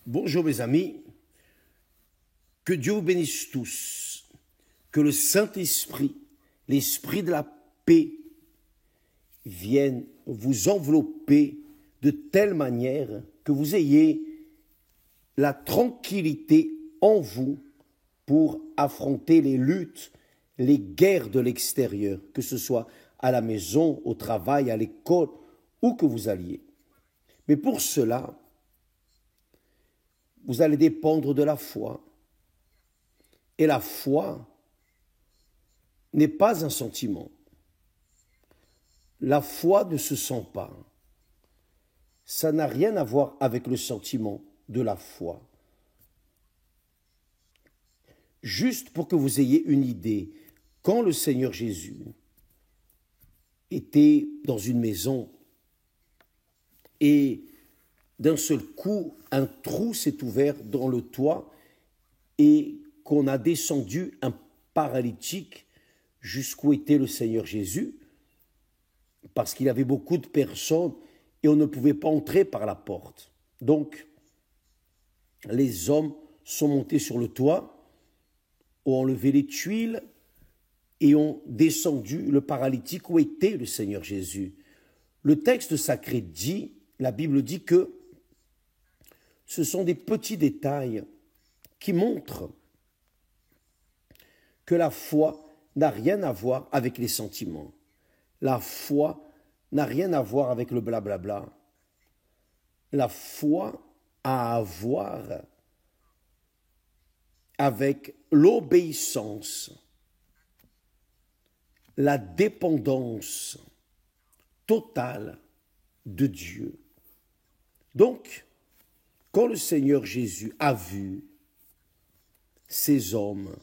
Bonjour mes amis, que Dieu vous bénisse tous, que le Saint-Esprit, l'Esprit de la paix, vienne vous envelopper de telle manière que vous ayez la tranquillité en vous pour affronter les luttes, les guerres de l'extérieur, que ce soit à la maison, au travail, à l'école, où que vous alliez. Mais pour cela, vous allez dépendre de la foi. Et la foi n'est pas un sentiment. La foi ne se sent pas. Ça n'a rien à voir avec le sentiment de la foi. Juste pour que vous ayez une idée, quand le Seigneur Jésus était dans une maison et d'un seul coup, un trou s'est ouvert dans le toit et qu'on a descendu un paralytique jusqu'où était le Seigneur Jésus, parce qu'il y avait beaucoup de personnes et on ne pouvait pas entrer par la porte. Donc, les hommes sont montés sur le toit, ont enlevé les tuiles et ont descendu le paralytique où était le Seigneur Jésus. Le texte sacré dit, la Bible dit que ce sont des petits détails qui montrent que la foi n'a rien à voir avec les sentiments. La foi n'a rien à voir avec le blablabla. La foi a à voir avec l'obéissance, la dépendance totale de Dieu. Donc, quand le Seigneur Jésus a vu ces hommes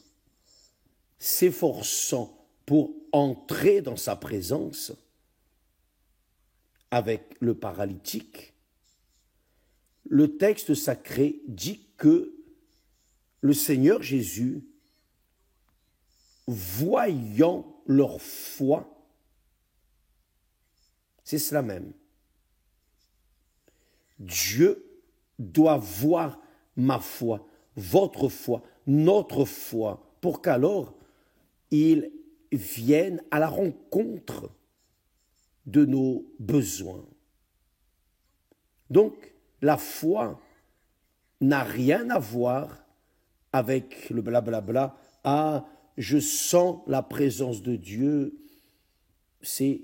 s'efforçant pour entrer dans sa présence avec le paralytique, le texte sacré dit que le Seigneur Jésus, voyant leur foi, c'est cela même. Dieu doit voir ma foi, votre foi, notre foi, pour qu'alors il vienne à la rencontre de nos besoins. Donc, la foi n'a rien à voir avec le blablabla. Ah, je sens la présence de Dieu. C'est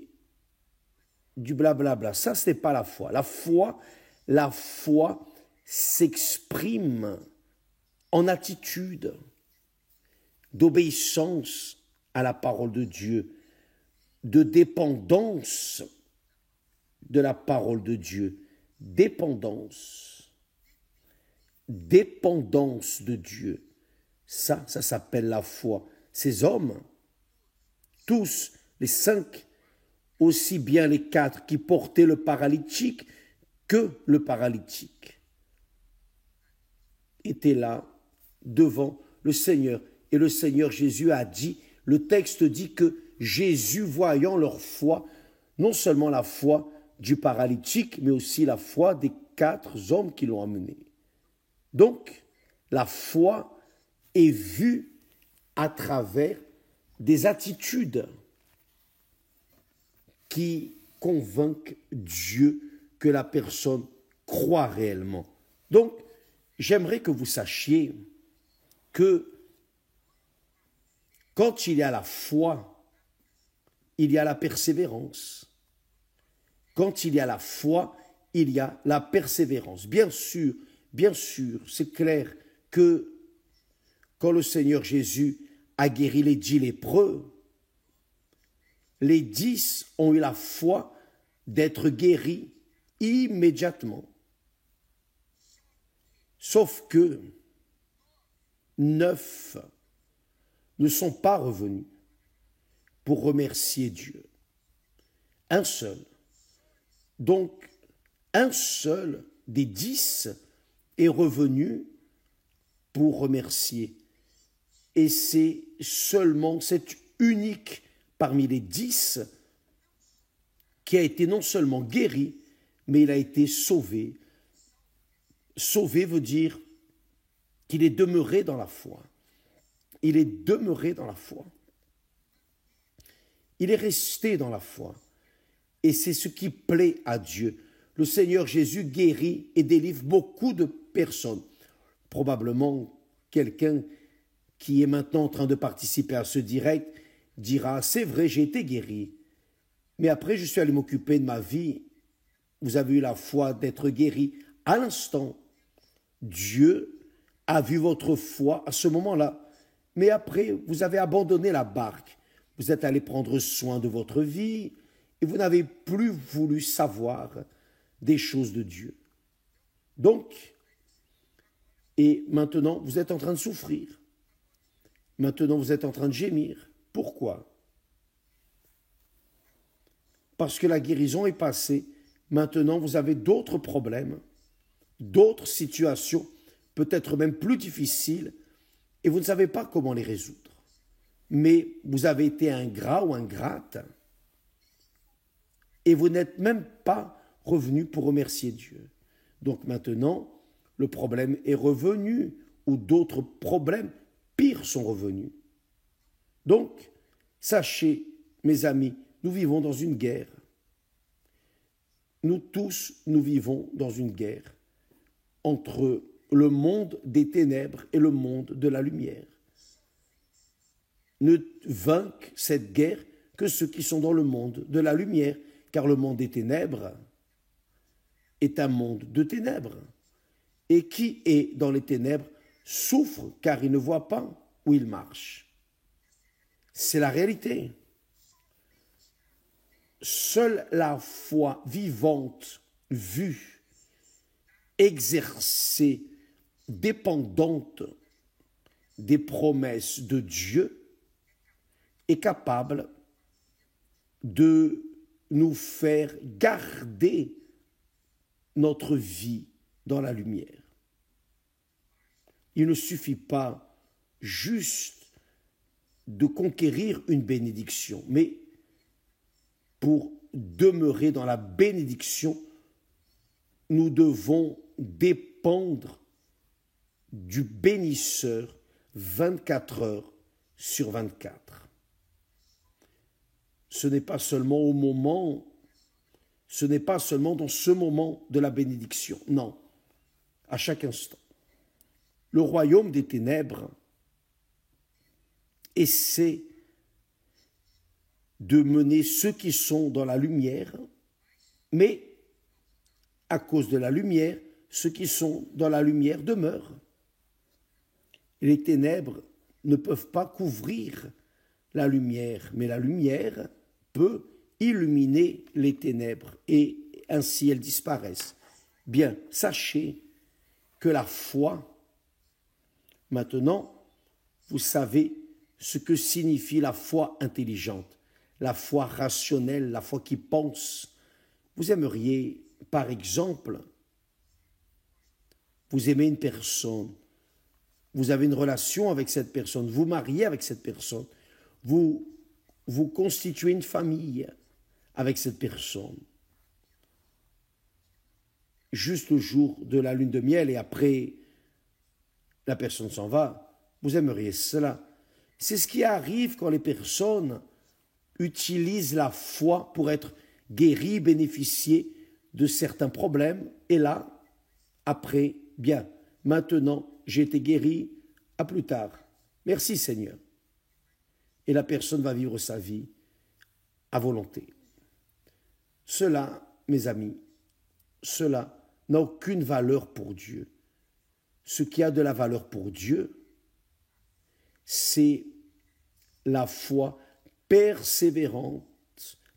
du blablabla. Ça, ce n'est pas la foi. La foi s'exprime en attitude d'obéissance à la parole de Dieu, de dépendance de la parole de Dieu, dépendance de Dieu. Ça s'appelle la foi. Ces hommes, tous les 5, aussi bien les 4 qui portaient le paralytique que le paralytique, étaient là devant le Seigneur. Et le Seigneur Jésus a dit, le texte dit que Jésus, voyant leur foi, non seulement la foi du paralytique, mais aussi la foi des 4 hommes qui l'ont amené. Donc, la foi est vue à travers des attitudes qui convainquent Dieu que la personne croit réellement. Donc, j'aimerais que vous sachiez que quand il y a la foi, il y a la persévérance. Quand il y a la foi, il y a la persévérance. Bien sûr, c'est clair que quand le Seigneur Jésus a guéri les 10 lépreux, les 10 ont eu la foi d'être guéris immédiatement. Sauf que 9 ne sont pas revenus pour remercier Dieu. Un seul. Donc, un seul des 10 est revenu pour remercier. Et c'est seulement cet unique parmi les 10 qui a été non seulement guéri, mais il a été sauvé sauvé veut dire qu'il est demeuré dans la foi. Il est demeuré dans la foi. Il est resté dans la foi. Et c'est ce qui plaît à Dieu. Le Seigneur Jésus guérit et délivre beaucoup de personnes. Probablement, quelqu'un qui est maintenant en train de participer à ce direct dira « C'est vrai, j'ai été guéri. Mais après, je suis allé m'occuper de ma vie. » Vous avez eu la foi d'être guéri. À l'instant, Dieu a vu votre foi à ce moment-là. Mais après, vous avez abandonné la barque. Vous êtes allé prendre soin de votre vie et vous n'avez plus voulu savoir des choses de Dieu. Donc, et maintenant, vous êtes en train de souffrir. Maintenant, vous êtes en train de gémir. Pourquoi? Parce que la guérison est passée. Maintenant, vous avez d'autres problèmes, d'autres situations, peut-être même plus difficiles, et vous ne savez pas comment les résoudre. Mais vous avez été ingrat ou ingrate, et vous n'êtes même pas revenu pour remercier Dieu. Donc maintenant, le problème est revenu, ou d'autres problèmes pires sont revenus. Donc, sachez, mes amis, nous vivons dans une guerre. Nous tous, nous vivons dans une guerre entre le monde des ténèbres et le monde de la lumière. Ne vainquent cette guerre que ceux qui sont dans le monde de la lumière, car le monde des ténèbres est un monde de ténèbres. Et qui est dans les ténèbres souffre car il ne voit pas où il marche. C'est la réalité. Seule la foi vivante, vue, exercée, dépendante des promesses de Dieu est capable de nous faire garder notre vie dans la lumière. Il ne suffit pas juste de conquérir une bénédiction, mais pour demeurer dans la bénédiction, nous devons dépendre du bénisseur 24 heures sur 24. Ce n'est pas seulement au moment, ce n'est pas seulement dans ce moment de la bénédiction, non, à chaque instant. Le royaume des ténèbres essaie de mener ceux qui sont dans la lumière, mais à cause de la lumière, ceux qui sont dans la lumière demeurent. Et les ténèbres ne peuvent pas couvrir la lumière, mais la lumière peut illuminer les ténèbres et ainsi elles disparaissent. Bien, sachez que la foi, maintenant, vous savez ce que signifie la foi intelligente, la foi rationnelle, la foi qui pense. Vous aimeriez, par exemple, vous aimez une personne, vous avez une relation avec cette personne, vous mariez avec cette personne, vous constituez une famille avec cette personne. Juste le jour de la lune de miel et après, la personne s'en va, vous aimeriez cela. C'est ce qui arrive quand les personnes utilisent la foi pour être guéries, bénéficier de certains problèmes. Et là, après, bien, maintenant, j'ai été guéri, à plus tard. Merci Seigneur. Et la personne va vivre sa vie à volonté. Cela, mes amis, cela n'a aucune valeur pour Dieu. Ce qui a de la valeur pour Dieu, c'est la foi persévérante,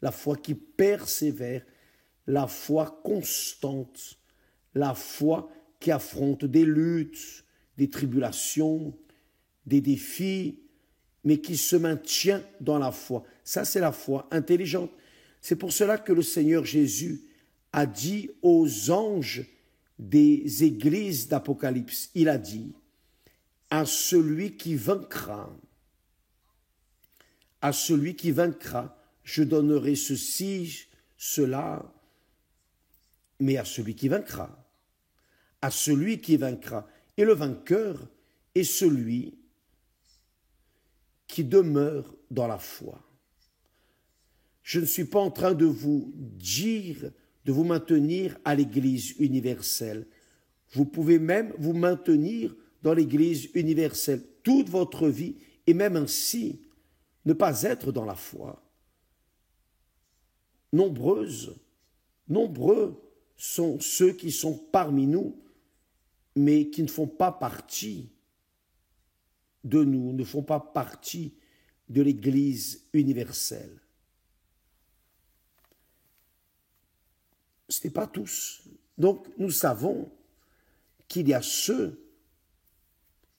la foi qui persévère, la foi constante, la foi qui affronte des luttes, des tribulations, des défis, mais qui se maintient dans la foi. Ça, c'est la foi intelligente. C'est pour cela que le Seigneur Jésus a dit aux anges des églises d'Apocalypse, il a dit, à celui qui vaincra, je donnerai ceci, cela, mais à celui qui vaincra, à celui qui vaincra. Et le vainqueur est celui qui demeure dans la foi. Je ne suis pas en train de vous dire de vous maintenir à l'Église universelle. Vous pouvez même vous maintenir dans l'Église universelle toute votre vie et même ainsi ne pas être dans la foi. Nombreux sont ceux qui sont parmi nous, mais qui ne font pas partie de nous, ne font pas partie de l'Église universelle. Ce n'est pas tous. Donc nous savons qu'il y a ceux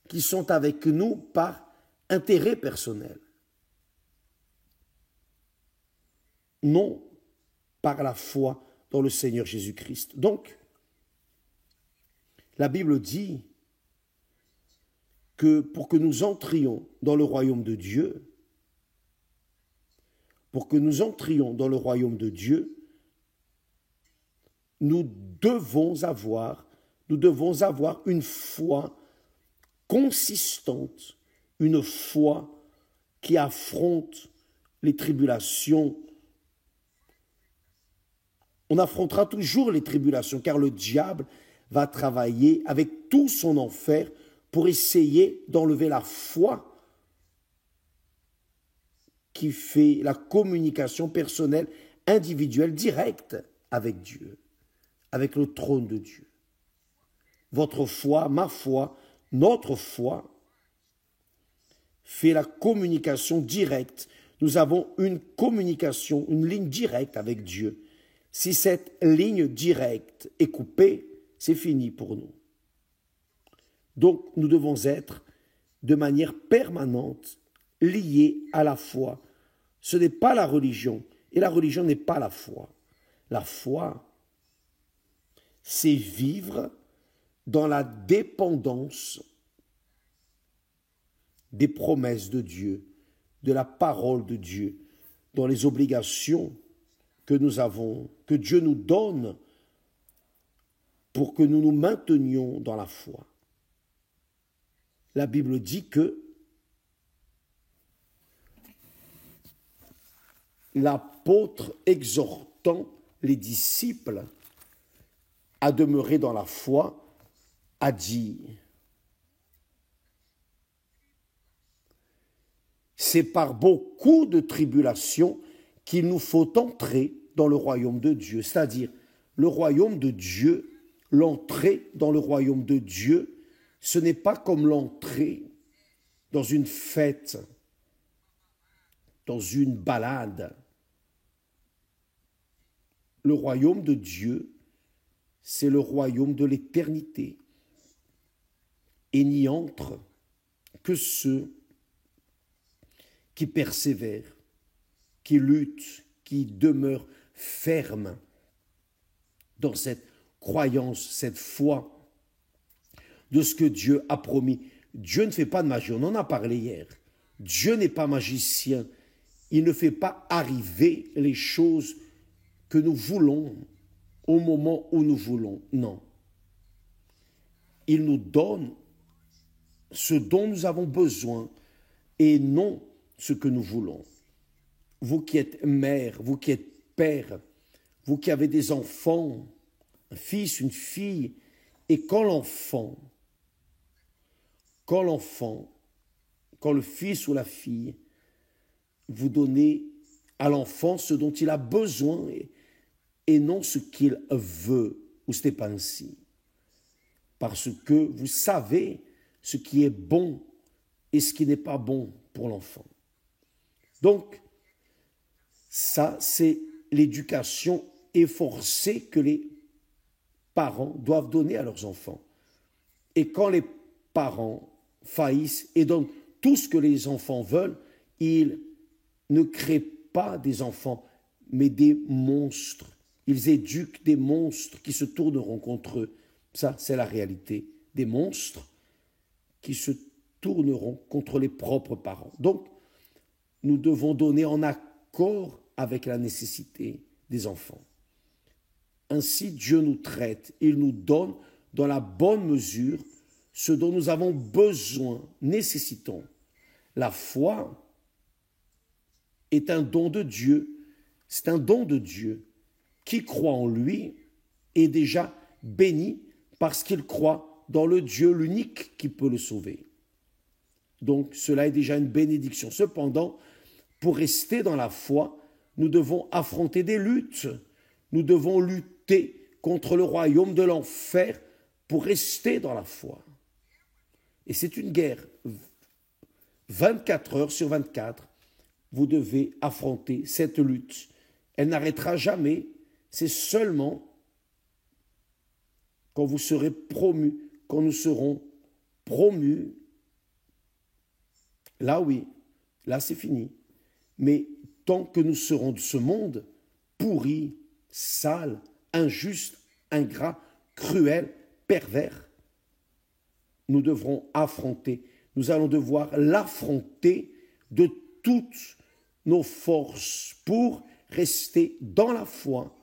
qui sont avec nous par intérêt personnel, non par la foi dans le Seigneur Jésus-Christ. Donc, la Bible dit que pour que nous entrions dans le royaume de Dieu, nous devons avoir une foi consistante, une foi qui affronte les tribulations. On affrontera toujours les tribulations, car le diable va travailler avec tout son enfer pour essayer d'enlever la foi qui fait la communication personnelle, individuelle, directe avec Dieu, avec le trône de Dieu. Votre foi, ma foi, notre foi fait la communication directe. Nous avons une communication, une ligne directe avec Dieu. Si cette ligne directe est coupée, c'est fini pour nous. Donc, nous devons être de manière permanente liés à la foi. Ce n'est pas la religion, et la religion n'est pas la foi. La foi, c'est vivre dans la dépendance des promesses de Dieu, de la parole de Dieu, dans les obligations que nous avons, que Dieu nous donne pour que nous nous maintenions dans la foi. La Bible dit que l'apôtre exhortant les disciples à demeurer dans la foi a dit: c'est par beaucoup de tribulations qu'il nous faut entrer dans le royaume de Dieu. C'est-à-dire, le royaume de Dieu, l'entrée dans le royaume de Dieu, ce n'est pas comme l'entrée dans une fête, dans une balade. Le royaume de Dieu, c'est le royaume de l'éternité. Et n'y entrent que ceux qui persévèrent, qui luttent, qui demeurent fermes dans cette croyance, cette foi de ce que Dieu a promis. Dieu ne fait pas de magie, on en a parlé hier. Dieu n'est pas magicien, il ne fait pas arriver les choses que nous voulons au moment où nous voulons. Non. Il nous donne ce dont nous avons besoin et non ce que nous voulons. Vous qui êtes mère, vous qui êtes père, vous qui avez des enfants, un fils, une fille, et quand le fils ou la fille, vous donnez à l'enfant ce dont il a besoin et non ce qu'il veut, ou ce n'est pas ainsi. Parce que vous savez ce qui est bon et ce qui n'est pas bon pour l'enfant. Donc, ça, c'est l'éducation efforcée que les parents doivent donner à leurs enfants. Et quand les parents faillissent et donnent tout ce que les enfants veulent, ils ne créent pas des enfants, mais des monstres. Ils éduquent des monstres qui se tourneront contre eux. Ça, c'est la réalité. Des monstres qui se tourneront contre les propres parents. Donc, nous devons donner en accord avec la nécessité des enfants. Ainsi, Dieu nous traite, il nous donne dans la bonne mesure ce dont nous avons besoin, nécessitons. La foi est un don de Dieu. C'est un don de Dieu. Qui croit en lui est déjà béni parce qu'il croit dans le Dieu l'unique qui peut le sauver. Donc cela est déjà une bénédiction. Cependant, pour rester dans la foi, nous devons affronter des luttes. Nous devons lutter contre le royaume de l'enfer pour rester dans la foi. Et c'est une guerre. 24 heures sur 24, vous devez affronter cette lutte. Elle n'arrêtera jamais. C'est seulement quand vous serez promus, quand nous serons promus, là oui, là c'est fini. Mais tant que nous serons de ce monde pourri, sale, injuste, ingrat, cruel, pervers, nous devrons affronter. Nous allons devoir l'affronter de toutes nos forces pour rester dans la foi.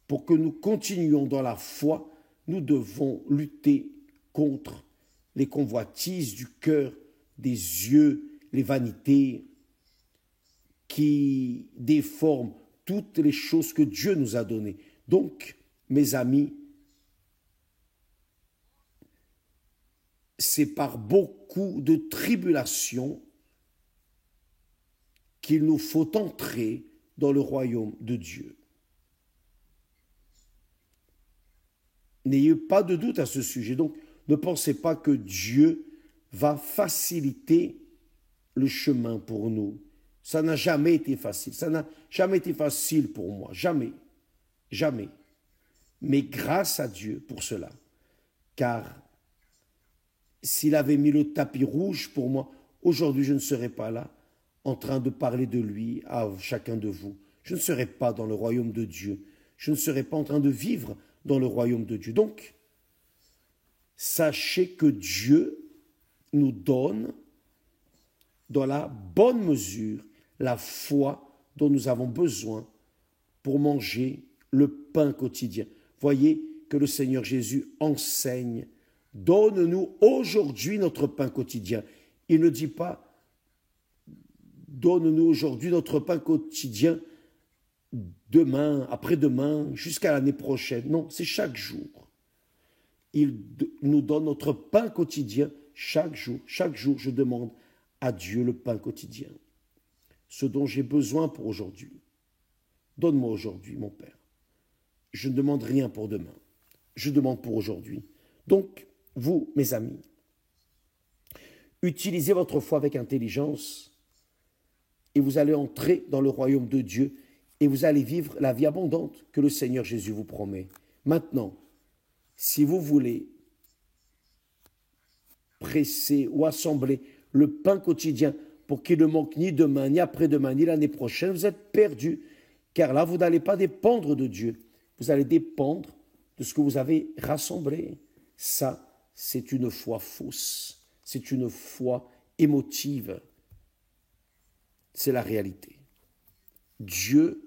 Pour que nous continuions dans la foi, nous devons lutter contre les convoitises du cœur, des yeux, les vanités qui déforment toutes les choses que Dieu nous a données. Donc, mes amis, c'est par beaucoup de tribulations qu'il nous faut entrer dans le royaume de Dieu. N'ayez pas de doute à ce sujet. Donc, ne pensez pas que Dieu va faciliter le chemin pour nous. Ça n'a jamais été facile. Ça n'a jamais été facile pour moi. Jamais. Jamais. Mais grâce à Dieu pour cela. Car s'il avait mis le tapis rouge pour moi, aujourd'hui je ne serais pas là en train de parler de lui à chacun de vous. Je ne serais pas dans le royaume de Dieu. Je ne serais pas en train de vivre dans le royaume de Dieu. Donc, sachez que Dieu nous donne dans la bonne mesure la foi dont nous avons besoin pour manger le pain quotidien. Voyez que le Seigneur Jésus enseigne, donne-nous aujourd'hui notre pain quotidien. Il ne dit pas, donne-nous aujourd'hui notre pain quotidien demain, après-demain, jusqu'à l'année prochaine. Non, c'est chaque jour. Il nous donne notre pain quotidien chaque jour. Chaque jour, je demande à Dieu le pain quotidien. Ce dont j'ai besoin pour aujourd'hui. Donne-moi aujourd'hui, mon Père. Je ne demande rien pour demain. Je demande pour aujourd'hui. Donc, vous, mes amis, utilisez votre foi avec intelligence et vous allez entrer dans le royaume de Dieu et vous allez vivre la vie abondante que le Seigneur Jésus vous promet. Maintenant, si vous voulez presser ou assembler le pain quotidien pour qu'il ne manque ni demain, ni après-demain, ni l'année prochaine, vous êtes perdus, car là, vous n'allez pas dépendre de Dieu. Vous allez dépendre de ce que vous avez rassemblé. Ça, c'est une foi fausse. C'est une foi émotive. C'est la réalité. Dieu,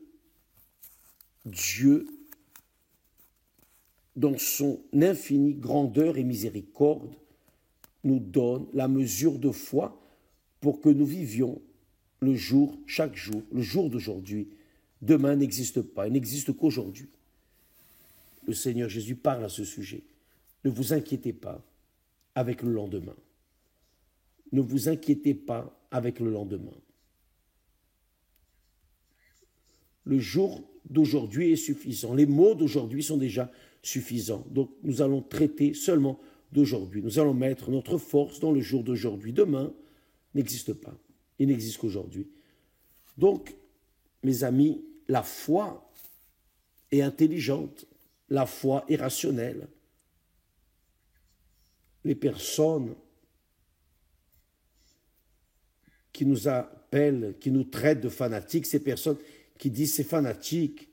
dans son infinie grandeur et miséricorde, nous donne la mesure de foi pour que nous vivions le jour, chaque jour, le jour d'aujourd'hui. Demain n'existe pas, il n'existe qu'aujourd'hui. Le Seigneur Jésus parle à ce sujet. Ne vous inquiétez pas avec le lendemain. Ne vous inquiétez pas avec le lendemain. Le jour d'aujourd'hui est suffisant. Les mots d'aujourd'hui sont déjà suffisants. Donc nous allons traiter seulement d'aujourd'hui. Nous allons mettre notre force dans le jour d'aujourd'hui. Demain n'existe pas. Il n'existe qu'aujourd'hui. Donc, mes amis, la foi est intelligente. La foi est rationnelle. Les personnes qui nous appellent, qui nous traitent de fanatiques, ces personnes qui disent c'est fanatique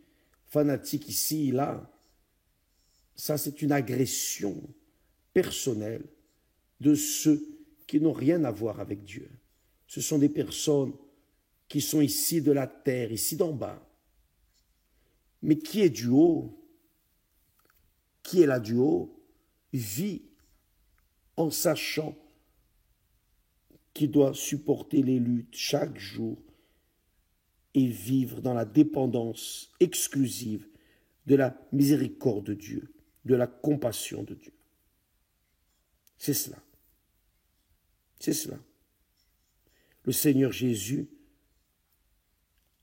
ici, là, ça c'est une agression personnelle de ceux qui n'ont rien à voir avec Dieu. Ce sont des personnes qui sont ici de la terre, ici d'en bas. Mais qui est du haut? Qui est là du haut? vit en sachant qu'il doit supporter les luttes chaque jour et vivre dans la dépendance exclusive de la miséricorde de Dieu, de la compassion de Dieu. C'est cela. C'est cela. Le Seigneur Jésus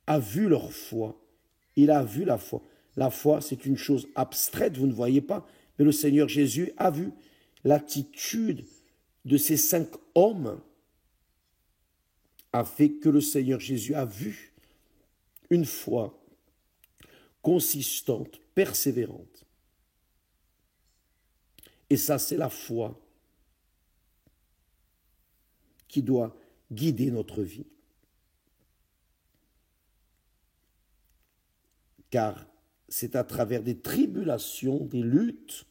a vu leur foi. Il a vu la foi. La foi, c'est une chose abstraite, vous ne voyez pas, mais le Seigneur Jésus a vu l'attitude de ces 5 hommes a fait que le Seigneur Jésus a vu une foi consistante, persévérante. Et ça, c'est la foi qui doit guider notre vie. Car c'est à travers des tribulations, des luttes,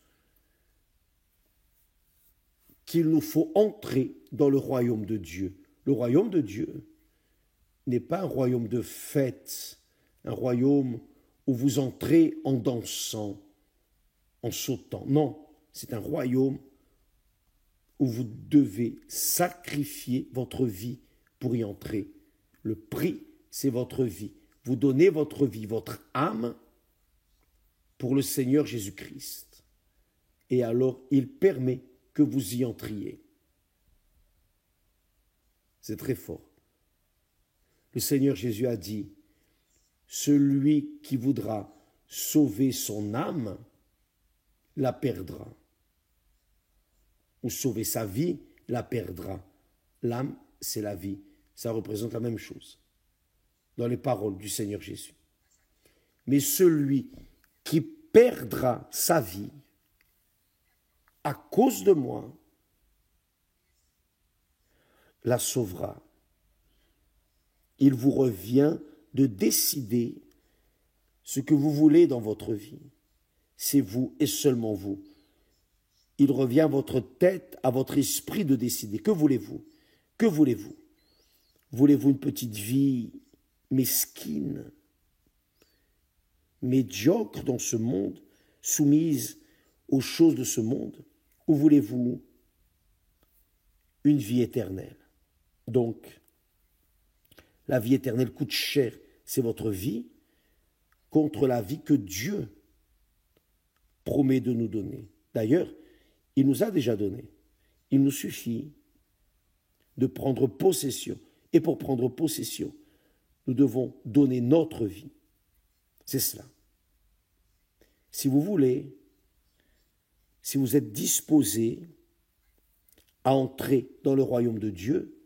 qu'il nous faut entrer dans le royaume de Dieu. Le royaume de Dieu n'est pas un royaume de fête, un royaume où vous entrez en dansant, en sautant. Non, c'est un royaume où vous devez sacrifier votre vie pour y entrer. Le prix, c'est votre vie. Vous donnez votre vie, votre âme pour le Seigneur Jésus-Christ. Et alors, il permet que vous y entriez. C'est très fort. Le Seigneur Jésus a dit, celui qui voudra sauver son âme, la perdra. Ou sauver sa vie, la perdra. L'âme, c'est la vie. Ça représente la même chose dans les paroles du Seigneur Jésus. Mais celui qui perdra sa vie à cause de moi, la sauvera. Il vous revient de décider ce que vous voulez dans votre vie. C'est vous et seulement vous. Il revient à votre tête, à votre esprit de décider. Que voulez-vous? Que voulez-vous? Voulez-vous une petite vie mesquine, médiocre dans ce monde, soumise aux choses de ce monde? Ou voulez-vous une vie éternelle? Donc, la vie éternelle coûte cher, c'est votre vie contre la vie que Dieu promet de nous donner. D'ailleurs, il nous a déjà donné. Il nous suffit de prendre possession. Et pour prendre possession, nous devons donner notre vie. C'est cela. Si vous voulez, si vous êtes disposé à entrer dans le royaume de Dieu,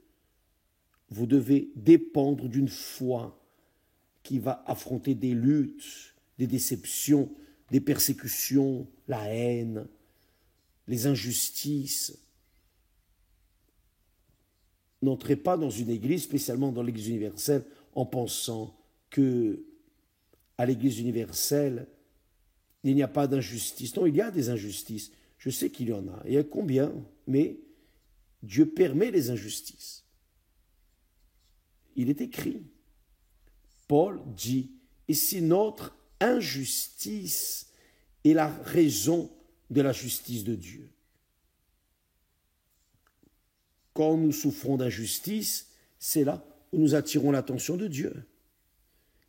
vous devez dépendre d'une foi qui va affronter des luttes, des déceptions, des persécutions, la haine, les injustices. N'entrez pas dans une église, spécialement dans l'église universelle, en pensant que à l'église universelle, il n'y a pas d'injustice. Non, il y a des injustices. Je sais qu'il y en a. Il y a combien? Mais Dieu permet les injustices. Il est écrit. Paul dit, et si notre injustice est la raison de la justice de Dieu. Quand nous souffrons d'injustice, c'est là où nous attirons l'attention de Dieu.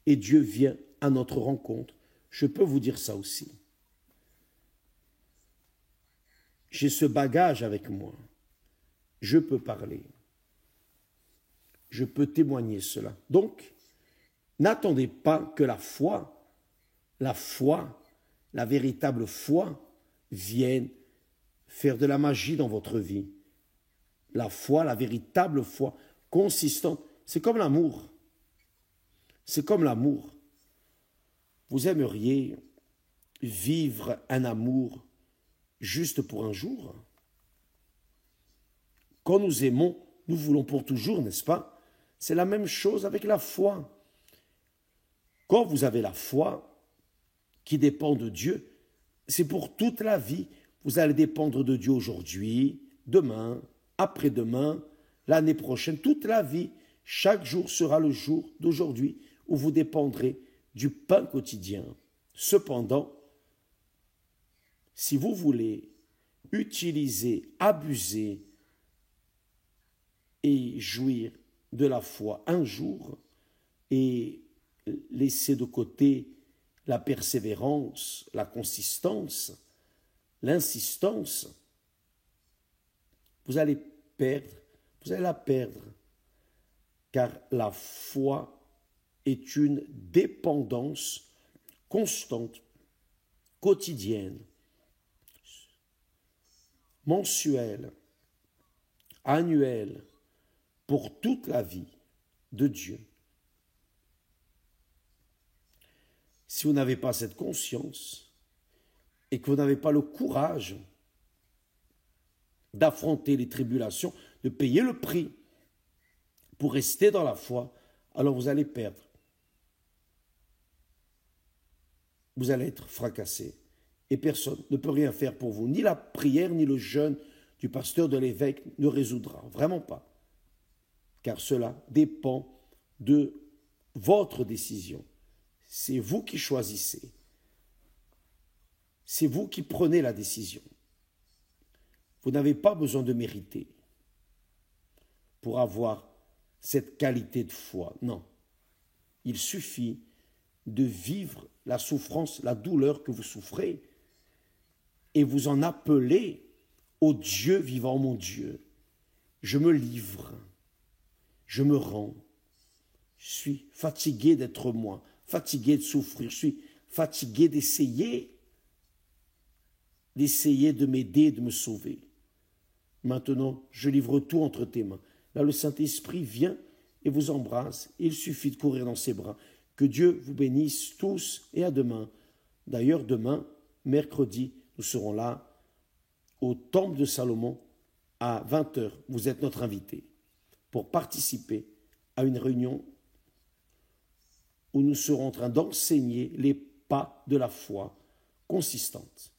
Et Dieu vient à notre rencontre. Je peux vous dire ça aussi. J'ai ce bagage avec moi. Je peux parler. Je peux témoigner cela. Donc, n'attendez pas que la foi, la véritable foi, vienne faire de la magie dans votre vie. La foi, la véritable foi, consistante, c'est comme l'amour. C'est comme l'amour. Vous aimeriez vivre un amour juste pour un jour? Quand nous aimons, nous voulons pour toujours, n'est-ce pas? C'est la même chose avec la foi. Quand vous avez la foi qui dépend de Dieu, c'est pour toute la vie. Vous allez dépendre de Dieu aujourd'hui, demain, après-demain, l'année prochaine, toute la vie. Chaque jour sera le jour d'aujourd'hui où vous dépendrez du pain quotidien. Cependant, si vous voulez utiliser, abuser et jouir de la foi un jour et laisser de côté la persévérance, la consistance, l'insistance, vous allez la perdre, car la foi est une dépendance constante, quotidienne, mensuelle, annuelle, pour toute la vie de Dieu. Si vous n'avez pas cette conscience et que vous n'avez pas le courage d'affronter les tribulations, de payer le prix pour rester dans la foi, alors vous allez perdre. Vous allez être fracassé. Et personne ne peut rien faire pour vous. Ni la prière, ni le jeûne du pasteur, de l'évêque ne résoudra. Vraiment pas. Car cela dépend de votre décision. C'est vous qui choisissez. C'est vous qui prenez la décision. Vous n'avez pas besoin de mériter pour avoir cette qualité de foi. Non. Il suffit de vivre la souffrance, la douleur que vous souffrez et vous en appelez au Dieu vivant, mon Dieu. Je me livre, je me rends. Je suis fatigué d'être moi, fatigué de souffrir, je suis fatigué d'essayer de m'aider, de me sauver. Maintenant, je livre tout entre tes mains. Là, le Saint-Esprit vient et vous embrasse. Il suffit de courir dans ses bras. Que Dieu vous bénisse tous et à demain. D'ailleurs, demain, mercredi, nous serons là au Temple de Salomon à 20h. Vous êtes notre invité pour participer à une réunion où nous serons en train d'enseigner les pas de la foi consistante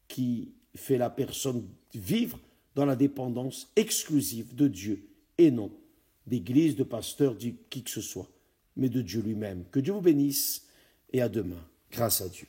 qui fait la personne vivre dans la dépendance exclusive de Dieu et non d'église, de pasteur, de qui que ce soit, mais de Dieu lui-même. Que Dieu vous bénisse et à demain. Grâce à Dieu.